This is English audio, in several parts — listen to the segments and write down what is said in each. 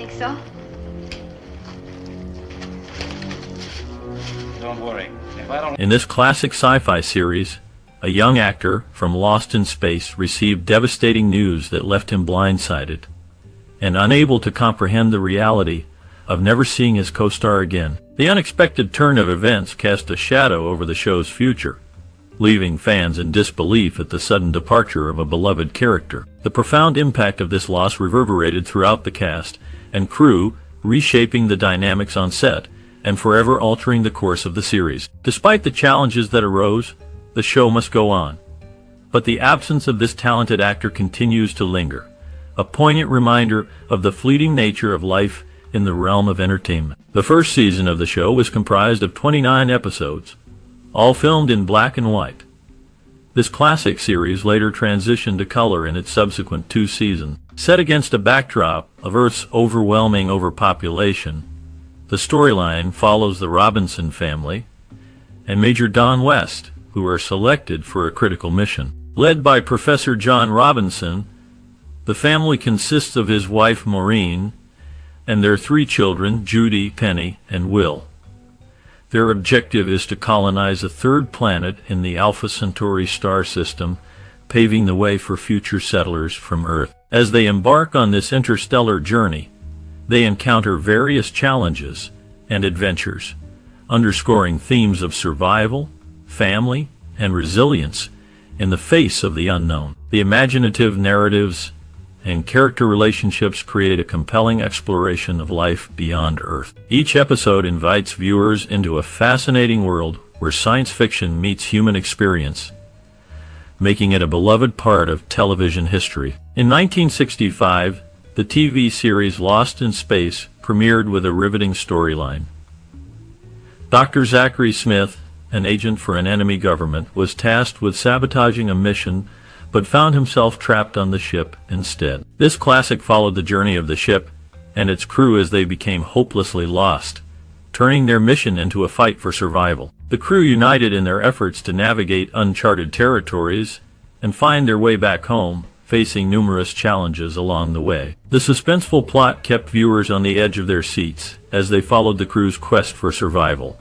Think so? Don't worry. If I don't... In this classic sci-fi series, a young actor from Lost in Space received devastating news that left him blindsided and unable to comprehend the reality of never seeing his co-star again. The unexpected turn of events cast a shadow over the show's future, leaving fans in disbelief at the sudden departure of a beloved character. The profound impact of this loss reverberated throughout the cast and crew, reshaping the dynamics on set and forever altering the course of the series. Despite the challenges that arose, the show must go on. But the absence of this talented actor continues to linger, a poignant reminder of the fleeting nature of life in the realm of entertainment. The first season of the show was comprised of 29 episodes, all filmed in black and white. This classic series later transitioned to color in its subsequent 2 seasons. Set against a backdrop of Earth's overwhelming overpopulation, the storyline follows the Robinson family and Major Don West, who are selected for a critical mission. Led by Professor John Robinson, the family consists of his wife Maureen and their 3 children, Judy, Penny, and Will. Their objective is to colonize a 3rd planet in the Alpha Centauri star system, paving the way for future settlers from Earth. As they embark on this interstellar journey, they encounter various challenges and adventures, underscoring themes of survival, family, and resilience in the face of the unknown. The imaginative narratives and character relationships create a compelling exploration of life beyond Earth. Each episode invites viewers into a fascinating world where science fiction meets human experience, making it a beloved part of television history. In 1965, the TV series Lost in Space premiered with a riveting storyline. Dr. Zachary Smith, an agent for an enemy government, was tasked with sabotaging a mission but found himself trapped on the ship instead. This classic followed the journey of the ship and its crew as they became hopelessly lost, turning their mission into a fight for survival. The crew united in their efforts to navigate uncharted territories and find their way back home, facing numerous challenges along the way. The suspenseful plot kept viewers on the edge of their seats as they followed the crew's quest for survival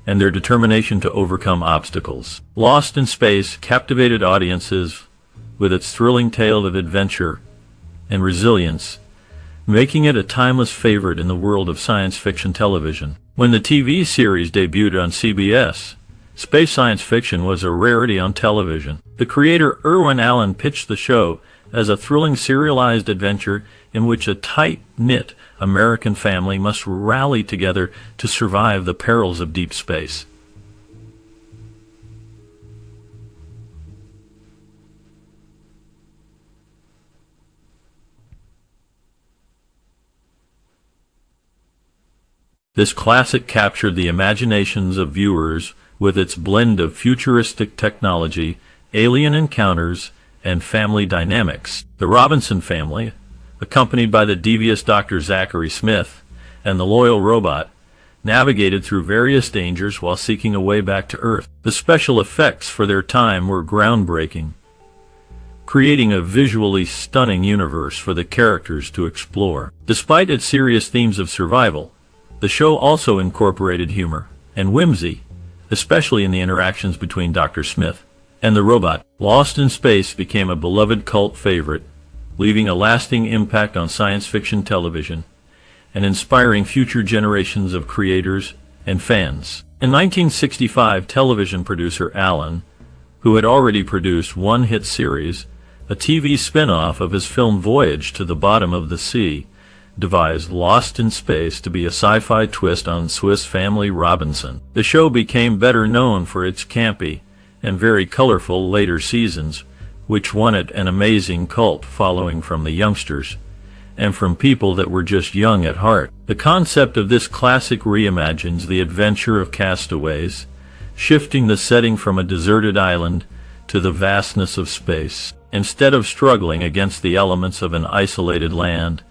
and their determination to overcome obstacles. Lost in Space captivated audiences with its thrilling tale of adventure and resilience, making it a timeless favorite in the world of science fiction television. When the TV series debuted on CBS, space science fiction was a rarity on television. The creator Irwin Allen pitched the show as a thrilling serialized adventure in which a tight-knit American family must rally together to survive the perils of deep space. This classic captured the imaginations of viewers with its blend of futuristic technology, alien encounters, and family dynamics. The Robinson family, accompanied by the devious Dr. Zachary Smith and the loyal robot, navigated through various dangers while seeking a way back to Earth. The special effects for their time were groundbreaking, creating a visually stunning universe for the characters to explore. Despite its serious themes of survival, the show also incorporated humor and whimsy, especially in the interactions between Dr. Smith and the robot. Lost in Space became a beloved cult favorite, leaving a lasting impact on science fiction television and inspiring future generations of creators and fans. In 1965, television producer Allen, who had already produced one hit series, a TV spin-off of his film Voyage to the Bottom of the Sea, devised Lost in Space to be a sci-fi twist on Swiss Family Robinson. The show became better known for its campy and very colorful later seasons, which won it an amazing cult following from the youngsters and from people that were just young at heart. The concept of this classic reimagines the adventure of castaways, shifting the setting from a deserted island to the vastness of space. Instead of struggling against the elements of an isolated land,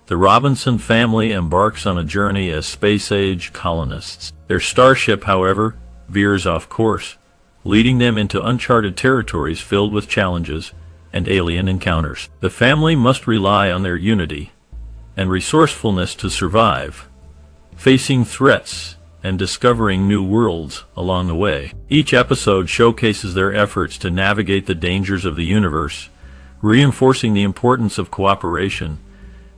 the Robinson family embarks on a journey as space-age colonists. Their starship, however, veers off course, leading them into uncharted territories filled with challenges and alien encounters. The family must rely on their unity and resourcefulness to survive, facing threats and discovering new worlds along the way. Each episode showcases their efforts to navigate the dangers of the universe, reinforcing the importance of cooperation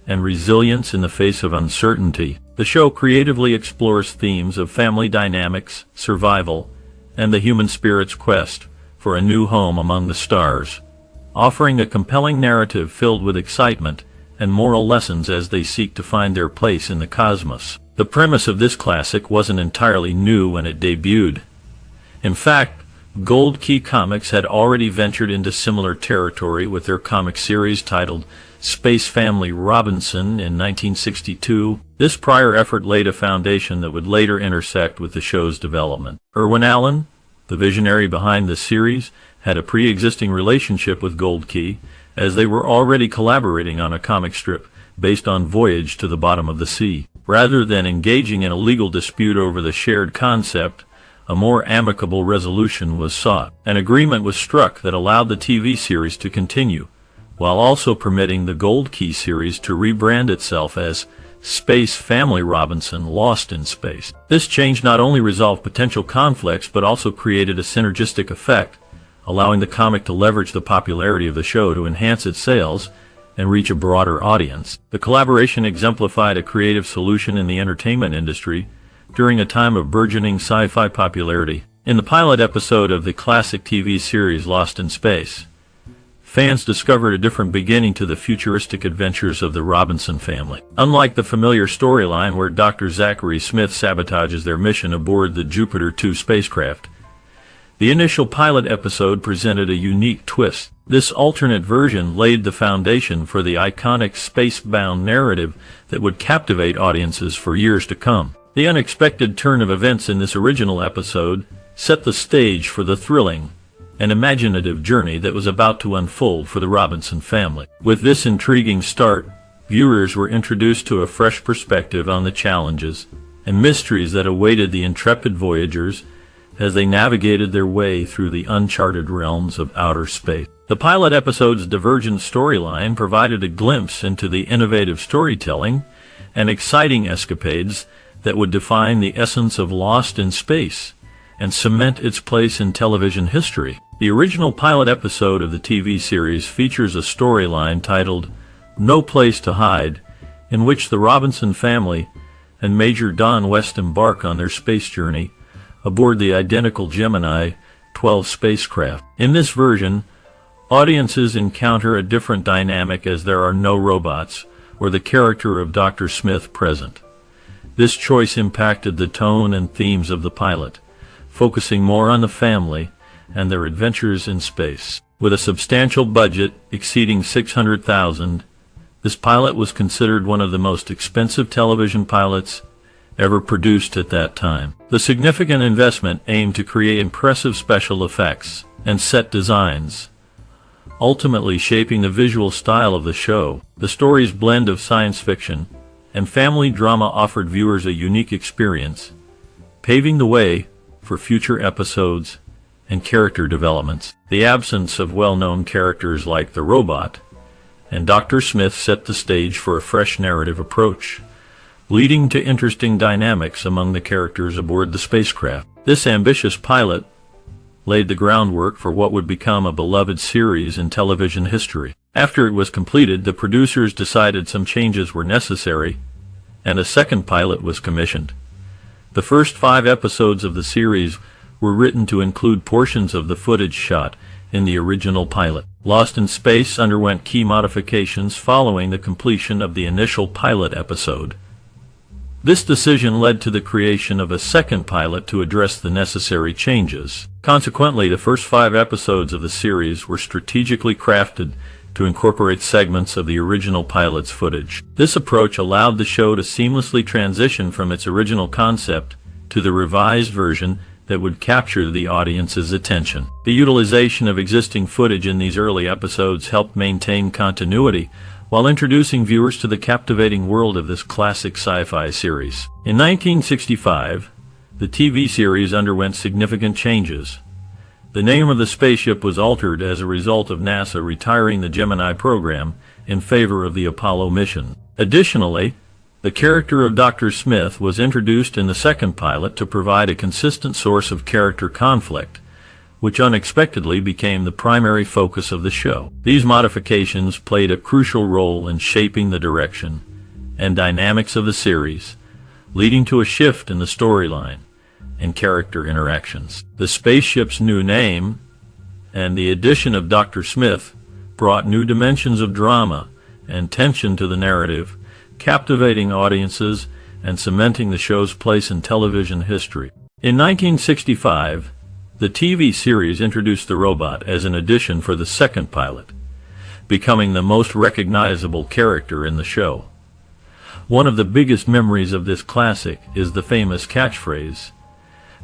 and resilience in the face of uncertainty. The show creatively explores themes of family dynamics, survival, and the human spirit's quest for a new home among the stars, offering a compelling narrative filled with excitement and moral lessons as they seek to find their place in the cosmos. The premise of this classic wasn't entirely new when it debuted. In fact, Gold Key Comics had already ventured into similar territory with their comic series titled Space Family Robinson in 1962. This prior effort laid a foundation that would later intersect with the show's development. Irwin Allen, the visionary behind the series, had a pre-existing relationship with Gold Key, as they were already collaborating on a comic strip based on Voyage to the Bottom of the Sea. Rather than engaging in a legal dispute over the shared concept, a more amicable resolution was sought. An agreement was struck that allowed the TV series to continue, while also permitting the Gold Key series to rebrand itself as Space Family Robinson Lost in Space. This change not only resolved potential conflicts but also created a synergistic effect, allowing the comic to leverage the popularity of the show to enhance its sales and reach a broader audience. The collaboration exemplified a creative solution in the entertainment industry during a time of burgeoning sci-fi popularity. In the pilot episode of the classic TV series Lost in Space, fans discovered a different beginning to the futuristic adventures of the Robinson family. Unlike the familiar storyline where Dr. Zachary Smith sabotages their mission aboard the Jupiter 2 spacecraft, the initial pilot episode presented a unique twist. This alternate version laid the foundation for the iconic space-bound narrative that would captivate audiences for years to come. The unexpected turn of events in this original episode set the stage for the thrilling and imaginative journey that was about to unfold for the Robinson family. With this intriguing start, viewers were introduced to a fresh perspective on the challenges and mysteries that awaited the intrepid voyagers as they navigated their way through the uncharted realms of outer space. The pilot episode's divergent storyline provided a glimpse into the innovative storytelling and exciting escapades that would define the essence of Lost in Space and cement its place in television history. The original pilot episode of the TV series features a storyline titled No Place to Hide, in which the Robinson family and Major Don West embark on their space journey aboard the identical Gemini 12 spacecraft. In this version, audiences encounter a different dynamic as there are no robots or the character of Dr. Smith present. This choice impacted the tone and themes of the pilot, focusing more on the family and their adventures in space. With a substantial budget exceeding $600,000, this pilot was considered one of the most expensive television pilots ever produced at that time. The significant investment aimed to create impressive special effects and set designs, ultimately shaping the visual style of the show. The story's blend of science fiction and family drama offered viewers a unique experience, paving the way for future episodes and character developments. The absence of well-known characters like the robot and Dr. Smith set the stage for a fresh narrative approach, leading to interesting dynamics among the characters aboard the spacecraft. This ambitious pilot laid the groundwork for what would become a beloved series in television history. After it was completed, the producers decided some changes were necessary, and a second pilot was commissioned. The first 5 episodes of the series were written to include portions of the footage shot in the original pilot. Lost in Space underwent key modifications following the completion of the initial pilot episode. This decision led to the creation of a second pilot to address the necessary changes. Consequently, the first 5 episodes of the series were strategically crafted to incorporate segments of the original pilot's footage. This approach allowed the show to seamlessly transition from its original concept to the revised version that would capture the audience's attention. The utilization of existing footage in these early episodes helped maintain continuity while introducing viewers to the captivating world of this classic sci-fi series. In 1965, the TV series underwent significant changes. The name of the spaceship was altered as a result of NASA retiring the Gemini program in favor of the Apollo mission. Additionally, the character of Dr. Smith was introduced in the second pilot to provide a consistent source of character conflict, which unexpectedly became the primary focus of the show. These modifications played a crucial role in shaping the direction and dynamics of the series, leading to a shift in the storyline and character interactions. The spaceship's new name and the addition of Dr. Smith brought new dimensions of drama and tension to the narrative, captivating audiences and cementing the show's place in television history. In 1965, the TV series introduced the robot as an addition for the second pilot, becoming the most recognizable character in the show. One of the biggest memories of this classic is the famous catchphrase,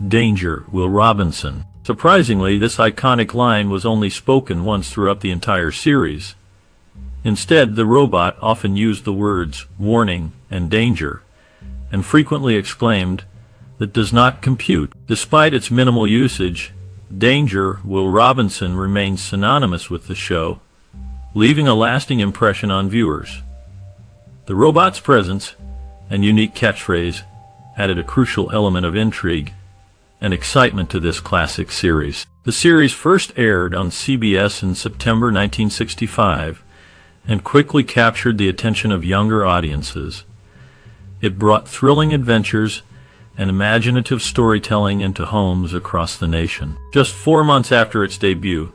"Danger, Will Robinson." Surprisingly, this iconic line was only spoken once throughout the entire series. Instead, the robot often used the words warning and danger, and frequently exclaimed, "That does not compute." Despite its minimal usage, Danger, Will Robinson remains synonymous with the show, leaving a lasting impression on viewers. The robot's presence and unique catchphrase added a crucial element of intrigue and excitement to this classic series. The series first aired on CBS in September 1965 and quickly captured the attention of younger audiences. It brought thrilling adventures and imaginative storytelling into homes across the nation. Just 4 months after its debut,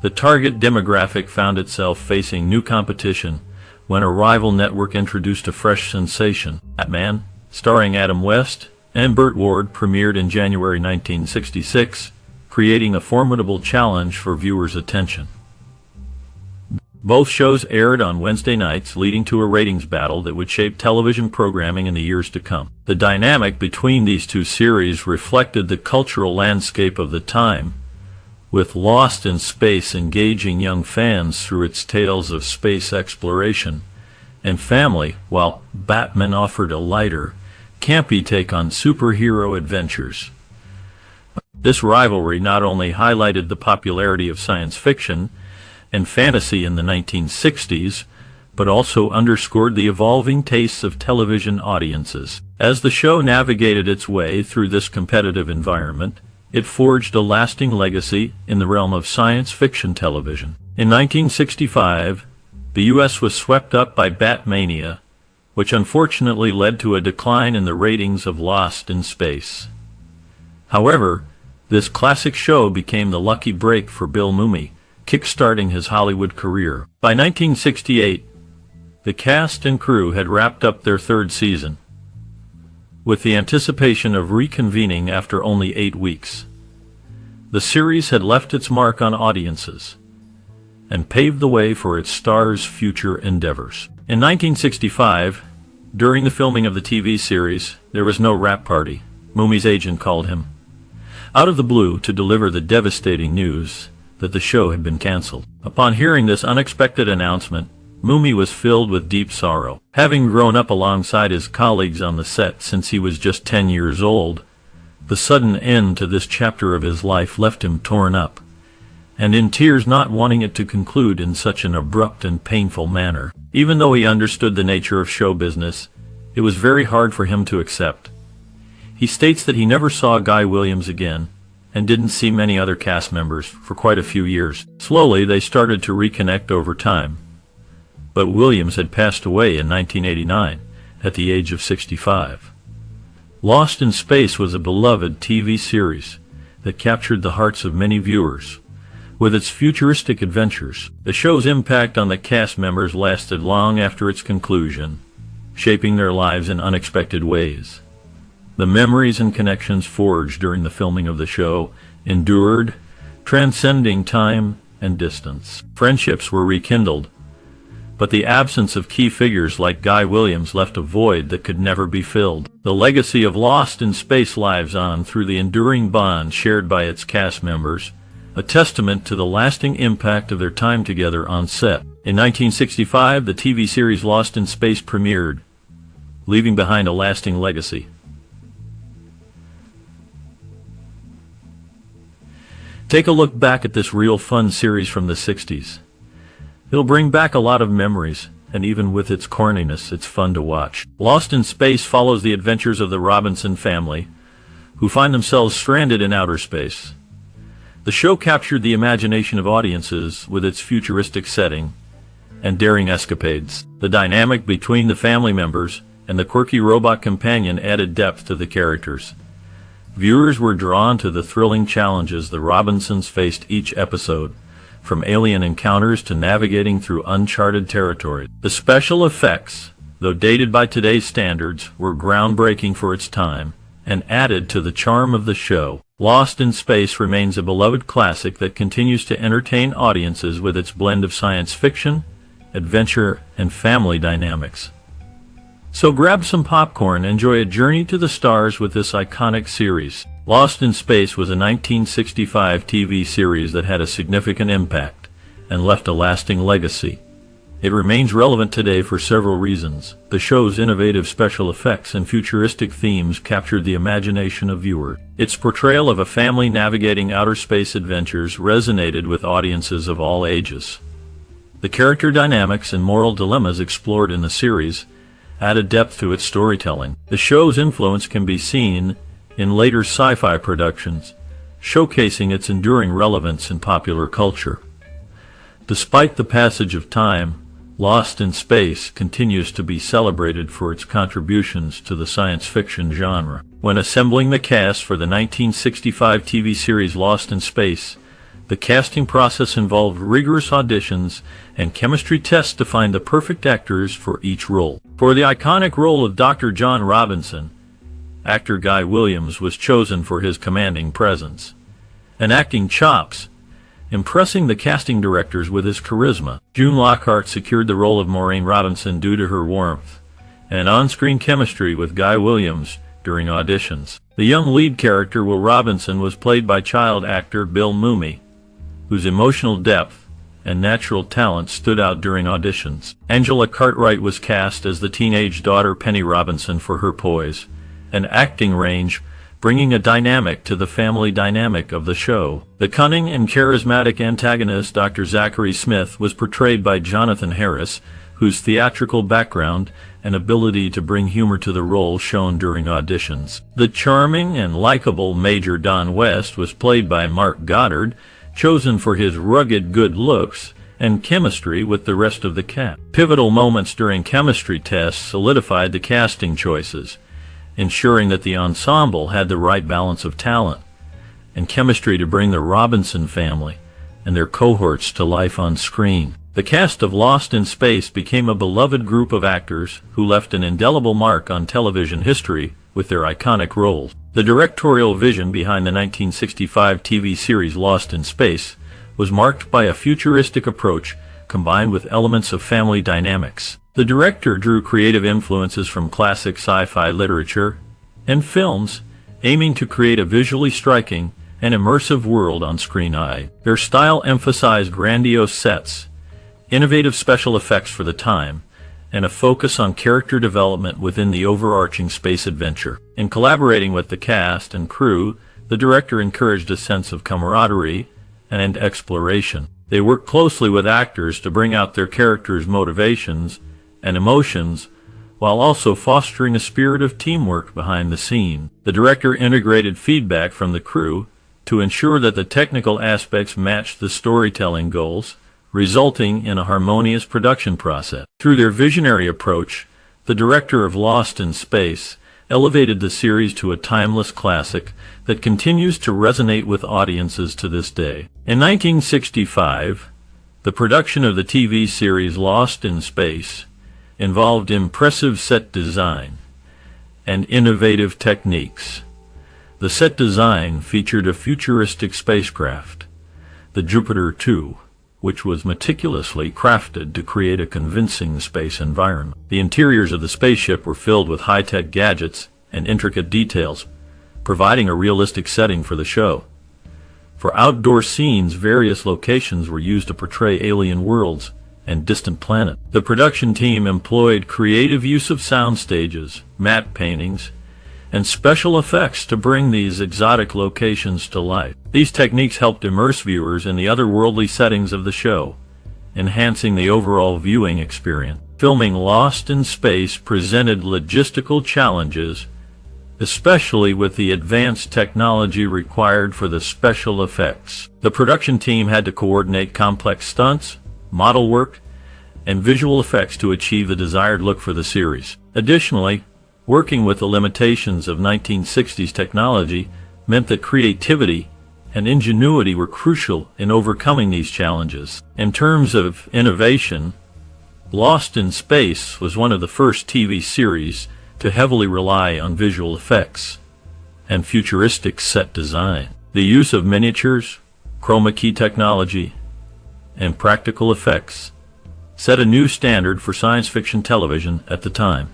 the target demographic found itself facing new competition when a rival network introduced a fresh sensation. Batman, starring Adam West and Burt Ward, premiered in January 1966, creating a formidable challenge for viewers' attention. Both shows aired on Wednesday nights, leading to a ratings battle that would shape television programming in the years to come. The dynamic between these two series reflected the cultural landscape of the time, with Lost in Space engaging young fans through its tales of space exploration and family, while Batman offered a lighter, campy take on superhero adventures. This rivalry not only highlighted the popularity of science fiction and fantasy in the 1960s, but also underscored the evolving tastes of television audiences. As the show navigated its way through this competitive environment, it forged a lasting legacy in the realm of science fiction television. In 1965, the U.S. was swept up by Batmania, which unfortunately led to a decline in the ratings of Lost in Space. However, this classic show became the lucky break for Bill Mumy, kickstarting his Hollywood career. By 1968, the cast and crew had wrapped up their third season, with the anticipation of reconvening after only 8 weeks. The series had left its mark on audiences and paved the way for its stars' future endeavors. In 1965, during the filming of the TV series, there was no wrap party. Mumy's agent called him out of the blue to deliver the devastating news that the show had been canceled. Upon hearing this unexpected announcement, Mumy was filled with deep sorrow. Having grown up alongside his colleagues on the set since he was just 10 years old, the sudden end to this chapter of his life left him torn up, and in tears, not wanting it to conclude in such an abrupt and painful manner. Even though he understood the nature of show business, it was very hard for him to accept. He states that he never saw Guy Williams again, and didn't see many other cast members for quite a few years. Slowly, they started to reconnect over time, but Williams had passed away in 1989 at the age of 65. Lost in Space was a beloved TV series that captured the hearts of many viewers. With its futuristic adventures, the show's impact on the cast members lasted long after its conclusion, shaping their lives in unexpected ways. The memories and connections forged during the filming of the show endured, transcending time and distance. Friendships were rekindled, but the absence of key figures like Guy Williams left a void that could never be filled. The legacy of Lost in Space lives on through the enduring bond shared by its cast members, a testament to the lasting impact of their time together on set. In 1965, the TV series Lost in Space premiered, leaving behind a lasting legacy. Take a look back at this real fun series from the 60s. It'll bring back a lot of memories and even with its corniness, it's fun to watch. Lost in Space follows the adventures of the Robinson family, who find themselves stranded in outer space. The show captured the imagination of audiences with its futuristic setting and daring escapades. The dynamic between the family members and the quirky robot companion added depth to the characters. Viewers were drawn to the thrilling challenges the Robinsons faced each episode, from alien encounters to navigating through uncharted territory. The special effects, though dated by today's standards, were groundbreaking for its time and added to the charm of the show. Lost in Space remains a beloved classic that continues to entertain audiences with its blend of science fiction, adventure, and family dynamics. So grab some popcorn and enjoy a journey to the stars with this iconic series. Lost in Space was a 1965 TV series that had a significant impact and left a lasting legacy. It remains relevant today for several reasons. The show's innovative special effects and futuristic themes captured the imagination of viewers. Its portrayal of a family navigating outer space adventures resonated with audiences of all ages. The character dynamics and moral dilemmas explored in the series added depth to its storytelling. The show's influence can be seen in later sci-fi productions, showcasing its enduring relevance in popular culture. Despite the passage of time, Lost in Space continues to be celebrated for its contributions to the science fiction genre. When assembling the cast for the 1965 TV series Lost in Space, the casting process involved rigorous auditions and chemistry tests to find the perfect actors for each role. For the iconic role of Dr. John Robinson, actor Guy Williams was chosen for his commanding presence and acting chops, impressing the casting directors with his charisma. June Lockhart secured the role of Maureen Robinson due to her warmth and on-screen chemistry with Guy Williams during auditions. The young lead character, Will Robinson, was played by child actor Bill Mumy, whose emotional depth and natural talent stood out during auditions. Angela Cartwright was cast as the teenage daughter Penny Robinson for her poise and acting range, bringing a dynamic to the family dynamic of the show. The cunning and charismatic antagonist, Dr. Zachary Smith, was portrayed by Jonathan Harris, whose theatrical background and ability to bring humor to the role shone during auditions. The charming and likable Major Don West was played by Mark Goddard, chosen for his rugged good looks and chemistry with the rest of the cast. Pivotal moments during chemistry tests solidified the casting choices, ensuring that the ensemble had the right balance of talent and chemistry to bring the Robinson family and their cohorts to life on screen. The cast of Lost in Space became a beloved group of actors who left an indelible mark on television history with their iconic roles. The directorial vision behind the 1965 TV series Lost in Space was marked by a futuristic approach combined with elements of family dynamics. The director drew creative influences from classic sci-fi literature and films, aiming to create a visually striking and immersive world on screen. Their style emphasized grandiose sets, innovative special effects for the time, and a focus on character development within the overarching space adventure. In collaborating with the cast and crew, the director encouraged a sense of camaraderie and exploration. They worked closely with actors to bring out their characters' motivations and emotions, while also fostering a spirit of teamwork behind the scene. The director integrated feedback from the crew to ensure that the technical aspects matched the storytelling goals, resulting in a harmonious production process. Through their visionary approach, the director of Lost in Space elevated the series to a timeless classic that continues to resonate with audiences to this day. In 1965, the production of the TV series Lost in Space involved impressive set design and innovative techniques. The set design featured a futuristic spacecraft, the Jupiter 2, which was meticulously crafted to create a convincing space environment. The interiors of the spaceship were filled with high-tech gadgets and intricate details, providing a realistic setting for the show. For outdoor scenes, various locations were used to portray alien worlds and distant planets. The production team employed creative use of sound stages, matte paintings, and special effects to bring these exotic locations to life. These techniques helped immerse viewers in the otherworldly settings of the show, enhancing the overall viewing experience. Filming Lost in Space presented logistical challenges, especially with the advanced technology required for the special effects. The production team had to coordinate complex stunts, model work, and visual effects to achieve the desired look for the series. Additionally, working with the limitations of 1960s technology meant that creativity and ingenuity were crucial in overcoming these challenges. In terms of innovation, Lost in Space was one of the first TV series to heavily rely on visual effects and futuristic set design. The use of miniatures, chroma key technology, and practical effects set a new standard for science fiction television at the time.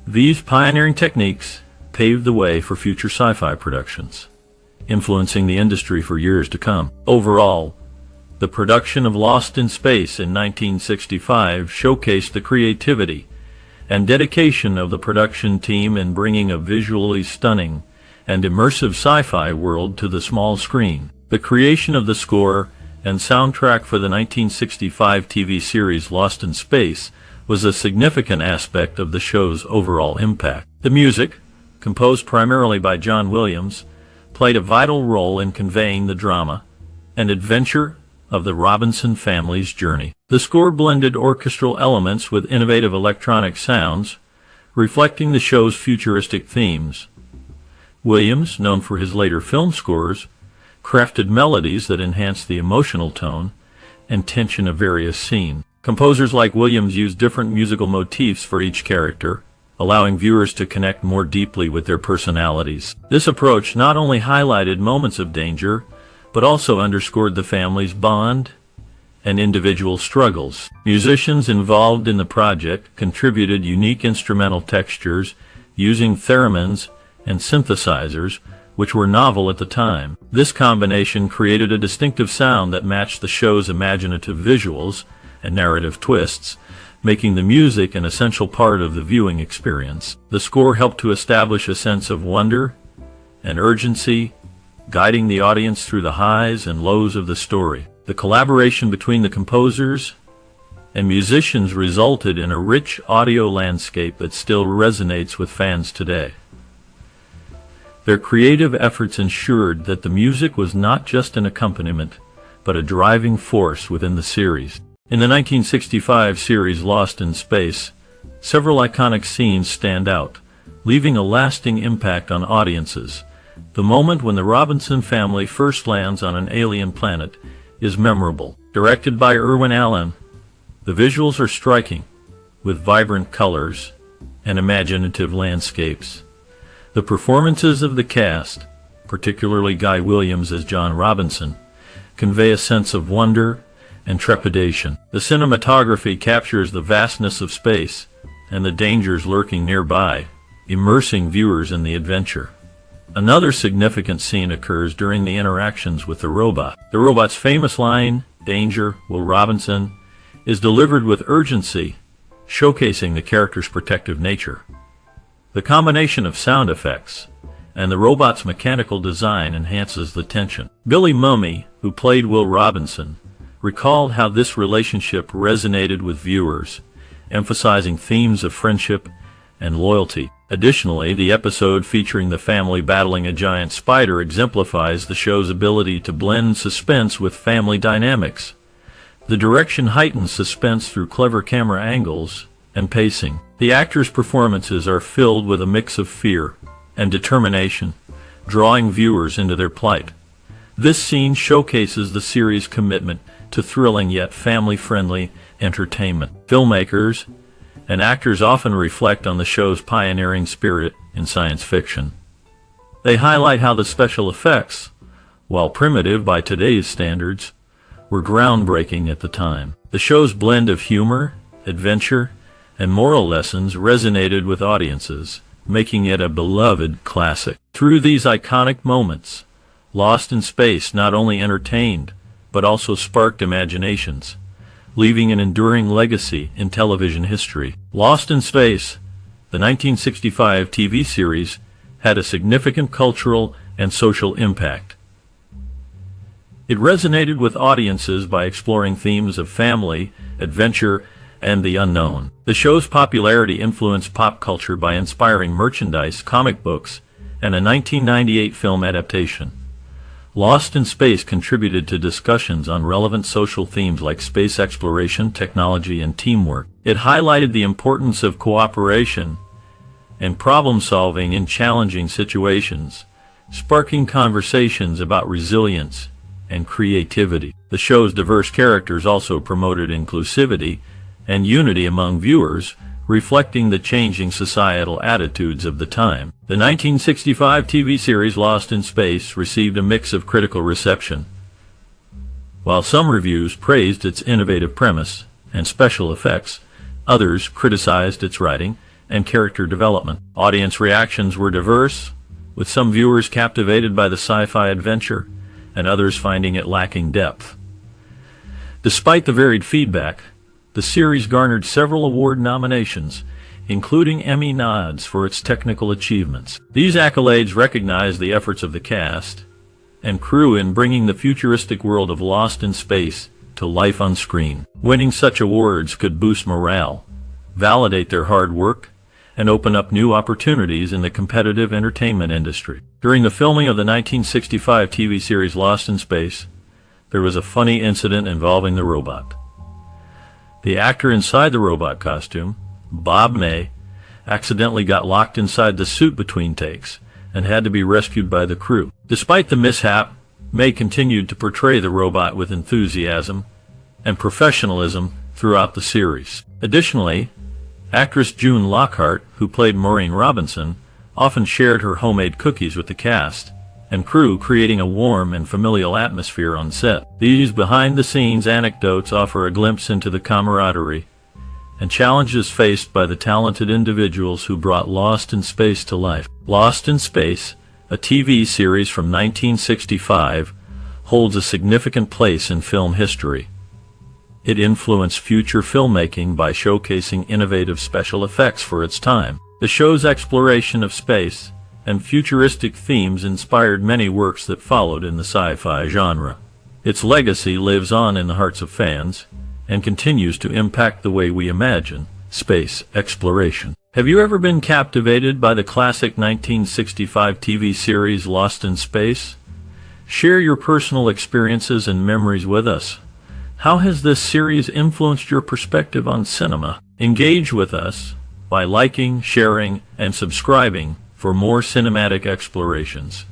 These pioneering techniques paved the way for future sci-fi productions, influencing the industry for years to come. Overall, the production of Lost in Space in 1965 showcased the creativity and dedication of the production team in bringing a visually stunning and immersive sci-fi world to the small screen. The creation of the score and soundtrack for the 1965 TV series Lost in Space was a significant aspect of the show's overall impact. The music, composed primarily by John Williams, played a vital role in conveying the drama and adventure of the Robinson family's journey. The score blended orchestral elements with innovative electronic sounds, reflecting the show's futuristic themes. Williams, known for his later film scores, crafted melodies that enhanced the emotional tone and tension of various scenes. Composers like Williams used different musical motifs for each character, allowing viewers to connect more deeply with their personalities. This approach not only highlighted moments of danger, but also underscored the family's bond and individual struggles. Musicians involved in the project contributed unique instrumental textures using theremins and synthesizers, which were novel at the time. This combination created a distinctive sound that matched the show's imaginative visuals and narrative twists, making the music an essential part of the viewing experience. The score helped to establish a sense of wonder and urgency, guiding the audience through the highs and lows of the story. The collaboration between the composers and musicians resulted in a rich audio landscape that still resonates with fans today. Their creative efforts ensured that the music was not just an accompaniment, but a driving force within the series. In the 1965 series Lost in Space, several iconic scenes stand out, leaving a lasting impact on audiences. The moment when the Robinson family first lands on an alien planet is memorable. Directed by Irwin Allen, the visuals are striking, with vibrant colors and imaginative landscapes. The performances of the cast, particularly Guy Williams as John Robinson, convey a sense of wonder and trepidation. The cinematography captures the vastness of space and the dangers lurking nearby, immersing viewers in the adventure. Another significant scene occurs during the interactions with the robot. The robot's famous line, "Danger, Will Robinson," is delivered with urgency, showcasing the character's protective nature. The combination of sound effects and the robot's mechanical design enhances the tension. Billy Mumy, who played Will Robinson, recalled how this relationship resonated with viewers, emphasizing themes of friendship and loyalty. Additionally, the episode featuring the family battling a giant spider exemplifies the show's ability to blend suspense with family dynamics. The direction heightens suspense through clever camera angles and pacing. The actors' performances are filled with a mix of fear and determination, drawing viewers into their plight. This scene showcases the series' commitment to thrilling yet family-friendly entertainment. Filmmakers and actors often reflect on the show's pioneering spirit in science fiction. They highlight how the special effects, while primitive by today's standards, were groundbreaking at the time. The show's blend of humor, adventure, and moral lessons resonated with audiences, making it a beloved classic. Through these iconic moments, Lost in Space not only entertained, but also sparked imaginations, leaving an enduring legacy in television history. Lost in Space, the 1965 TV series, had a significant cultural and social impact. It resonated with audiences by exploring themes of family, adventure, and the unknown. The show's popularity influenced pop culture by inspiring merchandise, comic books, and a 1998 film adaptation. Lost in Space contributed to discussions on relevant social themes like space exploration, technology, and teamwork. It highlighted the importance of cooperation and problem-solving in challenging situations, sparking conversations about resilience and creativity. The show's diverse characters also promoted inclusivity and unity among viewers, reflecting the changing societal attitudes of the time. The 1965 TV series Lost in Space received a mix of critical reception. While some reviews praised its innovative premise and special effects, others criticized its writing and character development. Audience reactions were diverse, with some viewers captivated by the sci-fi adventure and others finding it lacking depth. Despite the varied feedback, the series garnered several award nominations, including Emmy nods for its technical achievements. These accolades recognize the efforts of the cast and crew in bringing the futuristic world of Lost in Space to life on screen. Winning such awards could boost morale, validate their hard work, and open up new opportunities in the competitive entertainment industry. During the filming of the 1965 TV series Lost in Space, there was a funny incident involving the robot. The actor inside the robot costume, Bob May, accidentally got locked inside the suit between takes and had to be rescued by the crew. Despite the mishap, May continued to portray the robot with enthusiasm and professionalism throughout the series. Additionally, actress June Lockhart, who played Maureen Robinson, often shared her homemade cookies with the cast and crew, creating a warm and familial atmosphere on set. These behind-the-scenes anecdotes offer a glimpse into the camaraderie and challenges faced by the talented individuals who brought Lost in Space to life. Lost in Space, a TV series from 1965, holds a significant place in film history. It influenced future filmmaking by showcasing innovative special effects for its time. The show's exploration of space and futuristic themes inspired many works that followed in the sci-fi genre. Its legacy lives on in the hearts of fans and continues to impact the way we imagine space exploration. Have you ever been captivated by the classic 1965 TV series Lost in Space? Share your personal experiences and memories with us. How has this series influenced your perspective on cinema? Engage with us by liking, sharing, and subscribing for more cinematic explorations.